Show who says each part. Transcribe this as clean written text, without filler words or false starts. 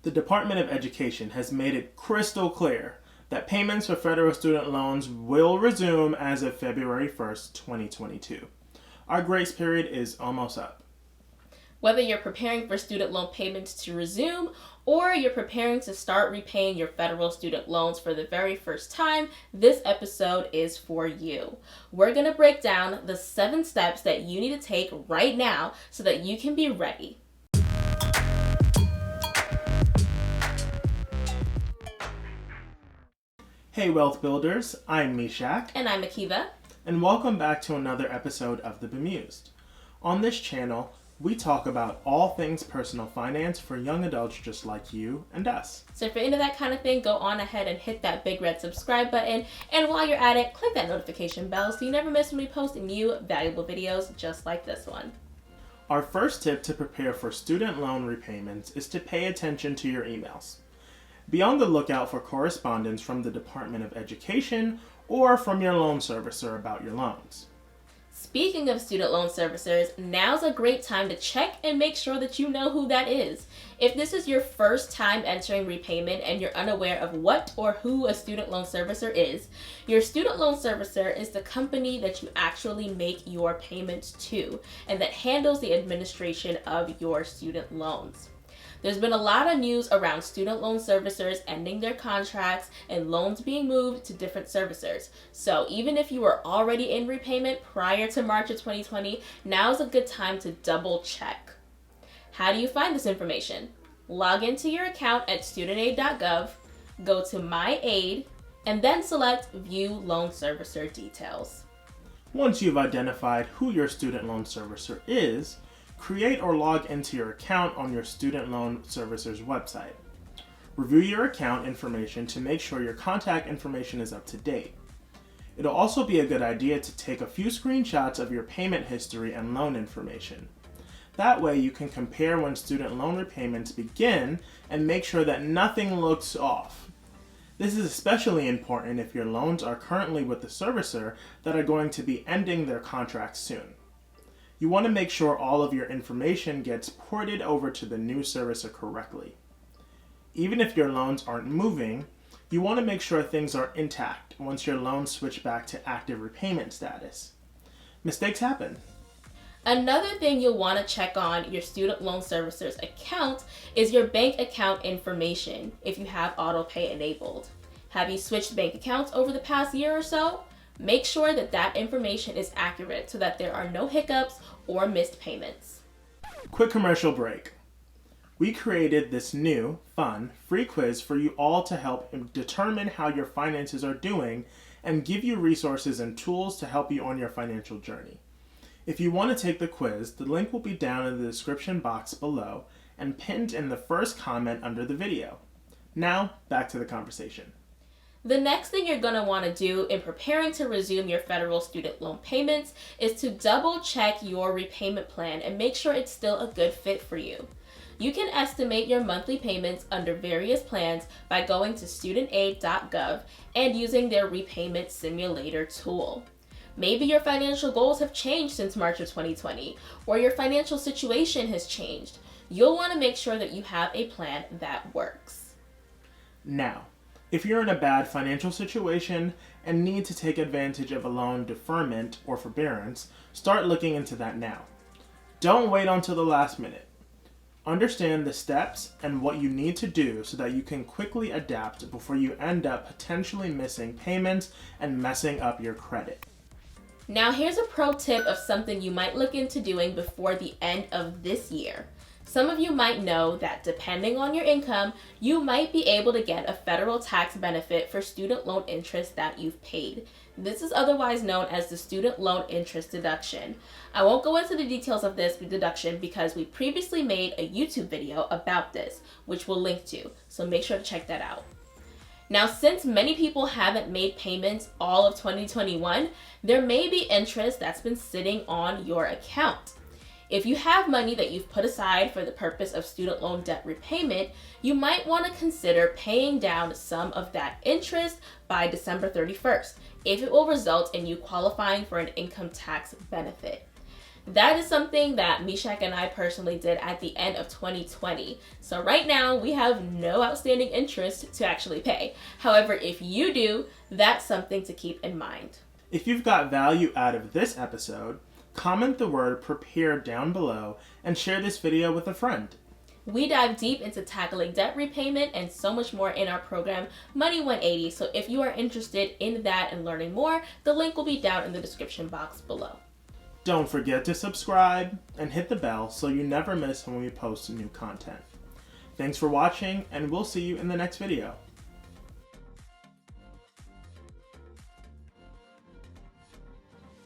Speaker 1: The Department of Education has made it crystal clear that payments for federal student loans will resume as of February 1st, 2022. Our grace period is almost up.
Speaker 2: Whether you're preparing for student loan payments to resume or you're preparing to start repaying your federal student loans for the very first time, this episode is for you. We're going to break down the 7 steps that you need to take right now so that you can be ready.
Speaker 1: Hey Wealth Builders, I'm Mishak.
Speaker 2: And I'm Akiva.
Speaker 1: And welcome back to another episode of The Bemused. On this channel, we talk about all things personal finance for young adults just like you and us.
Speaker 2: So if you're into that kind of thing, go on ahead and hit that big red subscribe button. And while you're at it, click that notification bell so you never miss when we post new valuable videos just like this one.
Speaker 1: Our first tip to prepare for student loan repayments is to pay attention to your emails. Be on the lookout for correspondence from the Department of Education or from your loan servicer about your loans.
Speaker 2: Speaking of student loan servicers, now's a great time to check and make sure that you know who that is. If this is your first time entering repayment and you're unaware of what or who a student loan servicer is, your student loan servicer is the company that you actually make your payments to and that handles the administration of your student loans. There's been a lot of news around student loan servicers ending their contracts and loans being moved to different servicers. So even if you were already in repayment prior to March of 2020, now's a good time to double check. How do you find this information? Log into your account at studentaid.gov, go to My Aid, and then select View Loan Servicer Details.
Speaker 1: Once you've identified who your student loan servicer is, create or log into your account on your student loan servicer's website. Review your account information to make sure your contact information is up to date. It'll also be a good idea to take a few screenshots of your payment history and loan information. That way you can compare when student loan repayments begin and make sure that nothing looks off. This is especially important if your loans are currently with the servicer that are going to be ending their contracts soon. You want to make sure all of your information gets ported over to the new servicer correctly. Even if your loans aren't moving, you want to make sure things are intact once your loans switch back to active repayment status. Mistakes happen.
Speaker 2: Another thing you'll want to check on your student loan servicer's account is your bank account information if you have auto pay enabled. Have you switched bank accounts over the past year or so? Make sure that that information is accurate so that there are no hiccups or missed payments.
Speaker 1: Quick commercial break. We created this new, fun, free quiz for you all to help determine how your finances are doing and give you resources and tools to help you on your financial journey. If you want to take the quiz, the link will be down in the description box below and pinned in the first comment under the video. Now, back to the conversation.
Speaker 2: The next thing you're going to want to do in preparing to resume your federal student loan payments is to double check your repayment plan and make sure it's still a good fit for you. You can estimate your monthly payments under various plans by going to studentaid.gov and using their repayment simulator tool. Maybe your financial goals have changed since March of 2020, or your financial situation has changed. You'll want to make sure that you have a plan that works.
Speaker 1: Now, if you're in a bad financial situation and need to take advantage of a loan deferment or forbearance, start looking into that now. Don't wait until the last minute. Understand the steps and what you need to do so that you can quickly adapt before you end up potentially missing payments and messing up your credit.
Speaker 2: Now here's a pro tip of something you might look into doing before the end of this year. Some of you might know that depending on your income, you might be able to get a federal tax benefit for student loan interest that you've paid. This is otherwise known as the student loan interest deduction. I won't go into the details of this deduction because we previously made a YouTube video about this, which we'll link to, so make sure to check that out. Now, since many people haven't made payments all of 2021, there may be interest that's been sitting on your account. If you have money that you've put aside for the purpose of student loan debt repayment, you might want to consider paying down some of that interest by December 31st, if it will result in you qualifying for an income tax benefit. That is something that Mishak and I personally did at the end of 2020. So right now, we have no outstanding interest to actually pay. However, if you do, that's something to keep in mind.
Speaker 1: If you've got value out of this episode, comment the word prepare down below and share this video with a friend.
Speaker 2: We dive deep into tackling debt repayment and so much more in our program, Money 180. So if you are interested in that and learning more, the link will be down in the description box below.
Speaker 1: Don't forget to subscribe and hit the bell so you never miss when we post new content. Thanks for watching, and we'll see you in the next video.